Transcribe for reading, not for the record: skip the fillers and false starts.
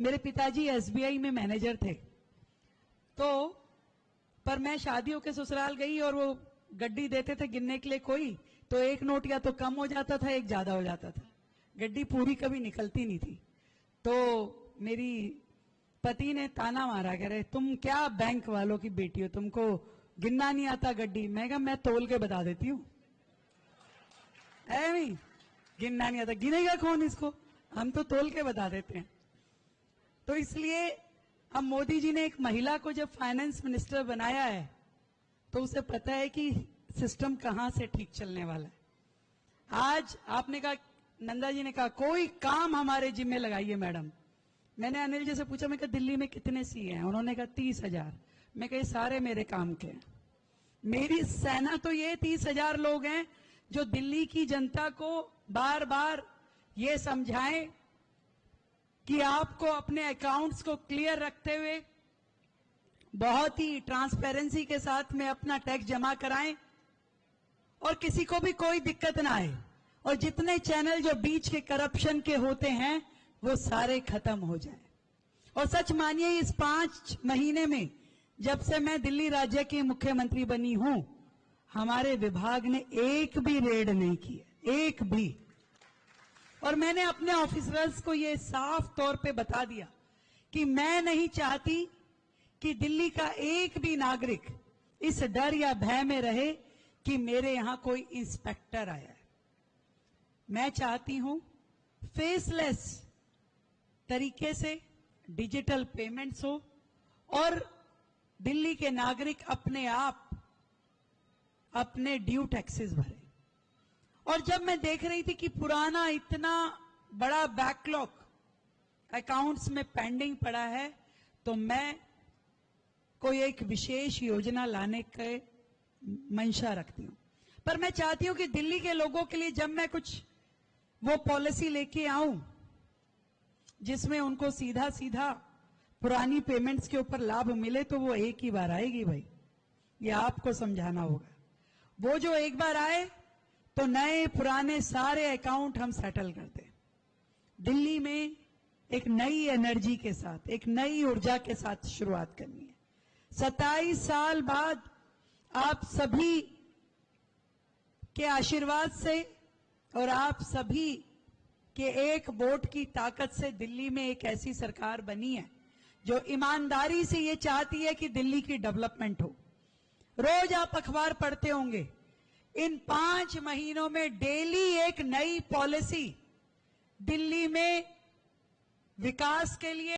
मेरे पिताजी एसबीआई में मैनेजर थे, तो पर मैं शादी होकर ससुराल गई और वो गड्डी देते थे गिनने के लिए कोई, तो एक नोट या तो कम हो जाता था, एक ज्यादा हो जाता था, गड्डी पूरी कभी निकलती नहीं थी। तो मेरी पति ने ताना मारा, कह रहे तुम क्या बैंक वालों की बेटी हो, तुमको गिनना नहीं आता गड्डी। मैं कहा मैं तोल के बता देती हूँ, नहीं गिनना नहीं आता, गिनेगा कौन इसको, हम तो तोल के बता देते हैं। तो इसलिए अब मोदी जी ने एक महिला को जब फाइनेंस मिनिस्टर बनाया है तो उसे पता है कि सिस्टम कहां से ठीक चलने वाला है। आज आपने कहा, नंदा जी ने कहा कोई काम हमारे जिम्मे लगाइए मैडम। मैंने अनिल जी से पूछा, मैं कहा दिल्ली में कितने सीए हैं? उन्होंने कहा 30,000। मैं कहा सारे मेरे काम के हैं, मेरी सेना तो ये 30,000 लोग हैं जो दिल्ली की जनता को बार बार ये समझाएं कि आपको अपने अकाउंट्स को क्लियर रखते हुए बहुत ही ट्रांसपेरेंसी के साथ में अपना टैक्स जमा कराएं और किसी को भी कोई दिक्कत ना आए, और जितने चैनल जो बीच के करप्शन के होते हैं वो सारे खत्म हो जाएं। और सच मानिए इस 5 महीने में जब से मैं दिल्ली राज्य की मुख्यमंत्री बनी हूं, हमारे विभाग ने एक भी रेड नहीं की है, एक भी। और मैंने अपने ऑफिसर्स को यह साफ तौर पे बता दिया कि मैं नहीं चाहती कि दिल्ली का एक भी नागरिक इस डर या भय में रहे कि मेरे यहां कोई इंस्पेक्टर आया है। मैं चाहती हूं फेसलेस तरीके से डिजिटल पेमेंट्स हो और दिल्ली के नागरिक अपने आप अपने ड्यू टैक्सेस भरें। और जब मैं देख रही थी कि पुराना इतना बड़ा बैकलॉग अकाउंट्स में पेंडिंग पड़ा है, तो मैं कोई एक विशेष योजना लाने के मंशा रखती हूं। पर मैं चाहती हूं कि दिल्ली के लोगों के लिए जब मैं कुछ वो पॉलिसी लेके आऊं जिसमें उनको सीधा सीधा पुरानी पेमेंट्स के ऊपर लाभ मिले, तो वो एक ही बार आएगी भाई, ये आपको समझाना होगा। वो जो एक बार आए तो नए पुराने सारे अकाउंट हम सेटल करते हैं। दिल्ली में एक नई एनर्जी के साथ, एक नई ऊर्जा के साथ शुरुआत करनी है। 27 साल बाद आप सभी के आशीर्वाद से और आप सभी के एक वोट की ताकत से दिल्ली में एक ऐसी सरकार बनी है जो ईमानदारी से ये चाहती है कि दिल्ली की डेवलपमेंट हो। रोज आप अखबार पढ़ते होंगे, इन 5 महीनों में डेली एक नई पॉलिसी दिल्ली में विकास के लिए